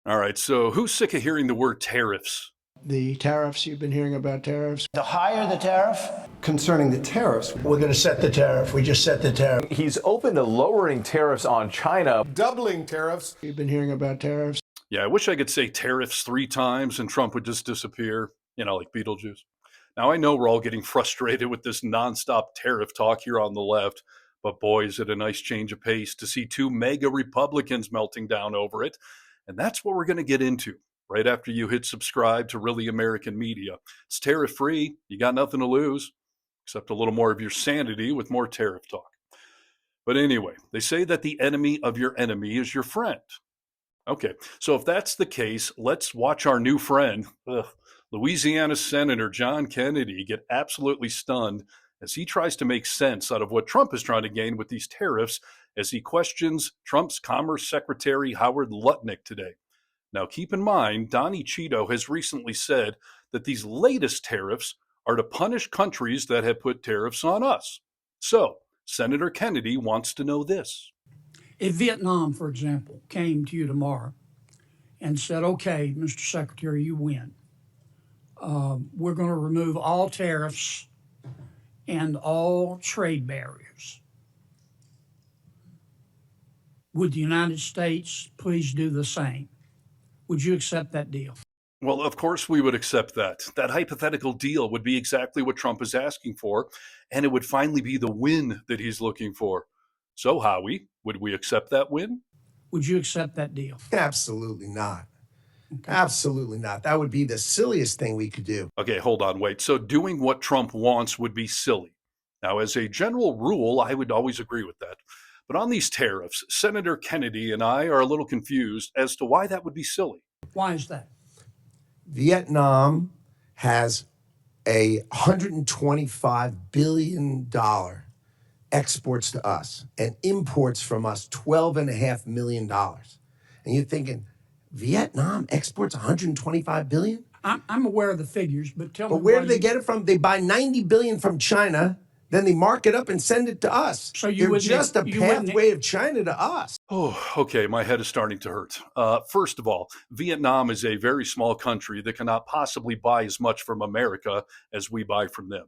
All right, so who's sick of hearing the word tariffs? The tariffs, you've been hearing about tariffs. The higher the tariff, Concerning the tariffs, we're going to set the tariff. We just set the tariff. He's open to lowering tariffs on China. doubling tariffs. You've been hearing about tariffs. Yeah, I wish I could say tariffs 3 times and Trump would just disappear, like Beetlejuice. Now, I know we're all getting frustrated with this nonstop tariff talk here on the left, but boy, is it a nice change of pace to see 2 mega Republicans melting down over it. And that's what we're going to get into right after you hit subscribe to Really American Media. It's tariff free. You got nothing to lose, except a little more of your sanity with more tariff talk. But anyway, they say that the enemy of your enemy is your friend. Okay, so if that's the case, let's watch our new friend, Louisiana Senator John Kennedy, get absolutely stunned as he tries to make sense out of what Trump is trying to gain with these tariffs as he questions Trump's Commerce Secretary Howard Lutnick today. Now, keep in mind, Donnie Cheeto has recently said that these latest tariffs are to punish countries that have put tariffs on us. So, Senator Kennedy wants to know this. If Vietnam, for example, came to you tomorrow and said, okay, Mr. Secretary, you win. We're going to remove all tariffs and all trade barriers. Would the United States please do the same? Would you accept that deal? Well, of course we would accept that. That hypothetical deal would be exactly what Trump is asking for, and it would finally be the win that he's looking for. So, Howie, would we accept that win? Would you accept that deal? Absolutely not. Okay. Absolutely not. That would be the silliest thing we could do. Okay, hold on, wait. So doing what Trump wants would be silly. Now, as a general rule, I would always agree with that. But on these tariffs, Senator Kennedy and I are a little confused as to why that would be silly. Why is that? Vietnam has a $125 billion exports to us and imports from us $12.5 million. And you're thinking, Vietnam exports $125 billion? I'm aware of the figures, but tell me. But where do they get it from? They buy $90 billion from China, then they mark it up and send it to us. So you're just a pathway of China to us. Oh, okay. My head is starting to hurt. First of all, Vietnam is a very small country that cannot possibly buy as much from America as we buy from them.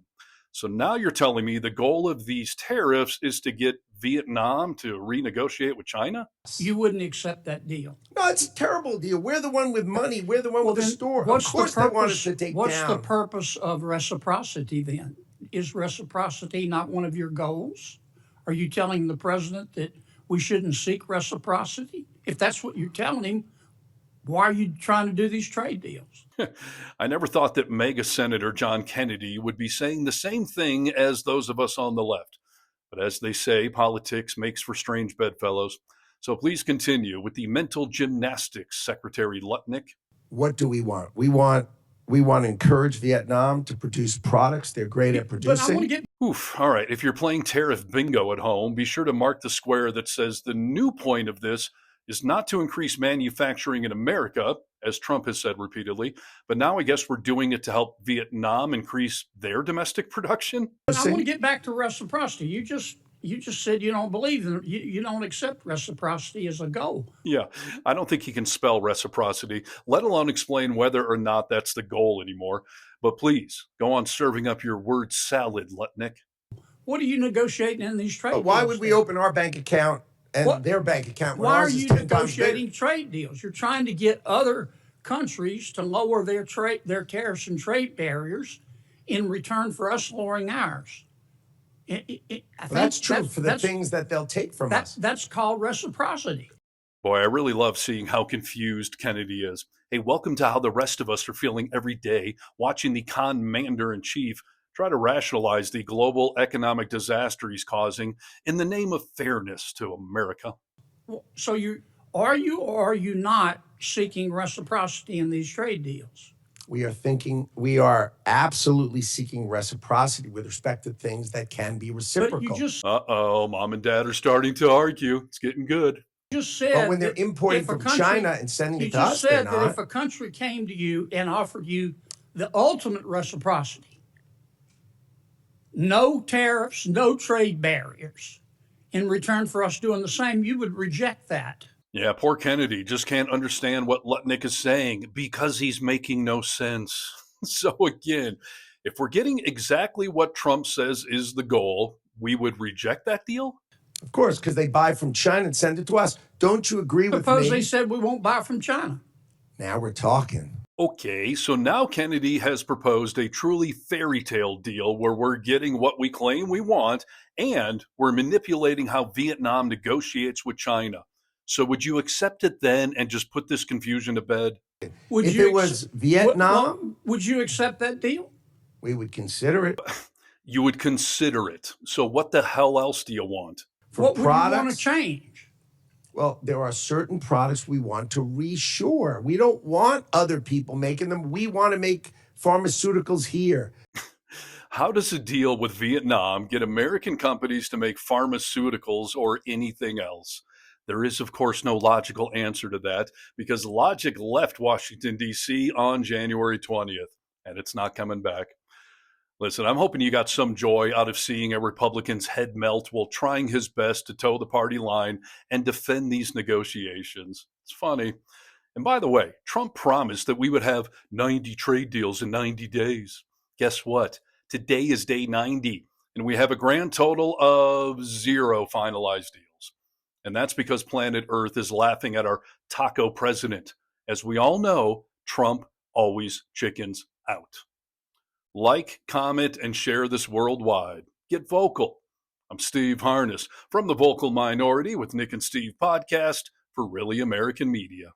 So now you're telling me the goal of these tariffs is to get Vietnam to renegotiate with China? You wouldn't accept that deal. No, it's a terrible deal. We're the one with money. We're the one with the store. Of course they want us to take down. What's the purpose of reciprocity then? Is reciprocity not one of your goals? Are you telling the president that we shouldn't seek reciprocity? If that's what you're telling him, why are you trying to do these trade deals? I never thought that mega Senator John Kennedy would be saying the same thing as those of us on the left. But as they say, politics makes for strange bedfellows. So please continue with the mental gymnastics, Secretary Lutnick. What do we want? We want to encourage Vietnam to produce products they're great at producing. Oof. All right. If you're playing tariff bingo at home, be sure to mark the square that says the new point of this is not to increase manufacturing in America, as Trump has said repeatedly, but now I guess we're doing it to help Vietnam increase their domestic production. I want to get back to reciprocity. You just said you don't believe in it. You don't accept reciprocity as a goal. Yeah, I don't think he can spell reciprocity, let alone explain whether or not that's the goal anymore. But please, go on serving up your word salad, Lutnick. What are you negotiating in these trade deals? Why would we open our bank account and their bank account? Why are you negotiating trade deals? You're trying to get other countries to lower their tariffs and trade barriers in return for us lowering ours. That's true for the things that they'll take from us. That's called reciprocity. Boy, I really love seeing how confused Kennedy is. Hey, welcome to how the rest of us are feeling every day, watching the commander-in-chief try to rationalize the global economic disaster he's causing in the name of fairness to America. So are you not seeking reciprocity in these trade deals? We are absolutely seeking reciprocity with respect to things that can be reciprocal. Uh-oh, Mom and Dad are starting to argue. It's getting good. You just said but when they're importing from China and sending it to us, you just said that if a country came to you and offered you the ultimate reciprocity, no tariffs, no trade barriers, in return for us doing the same, you would reject that. Yeah, poor Kennedy just can't understand what Lutnick is saying because he's making no sense. So, again, if we're getting exactly what Trump says is the goal, we would reject that deal? Of course, because they buy from China and send it to us. Don't you agree with Suppose me? they said we won't buy from China. Now we're talking. Okay, so now Kennedy has proposed a truly fairy tale deal where we're getting what we claim we want and we're manipulating how Vietnam negotiates with China. So would you accept it then and just put this confusion to bed? Would If you it was Vietnam, would you accept that deal? we would consider it. You would consider it. So what the hell else do you want? For What would you want to products, change? well, there are certain products we want to reshore. We don't want other people making them. We want to make pharmaceuticals here. How does a deal with Vietnam get American companies to make pharmaceuticals or anything else? There is, of course, no logical answer to that because logic left Washington, D.C. on January 20th, and it's not coming back. Listen, I'm hoping you got some joy out of seeing a Republican's head melt while trying his best to toe the party line and defend these negotiations. It's funny. And by the way, Trump promised that we would have 90 trade deals in 90 days. Guess what? Today is day 90, and we have a grand total of 0 finalized deals. And that's because planet Earth is laughing at our taco president. As we all know, Trump always chickens out. Like, comment, and share this worldwide. Get vocal. I'm Steve Harness from the Vocal Minority with Nick and Steve podcast for Really American Media.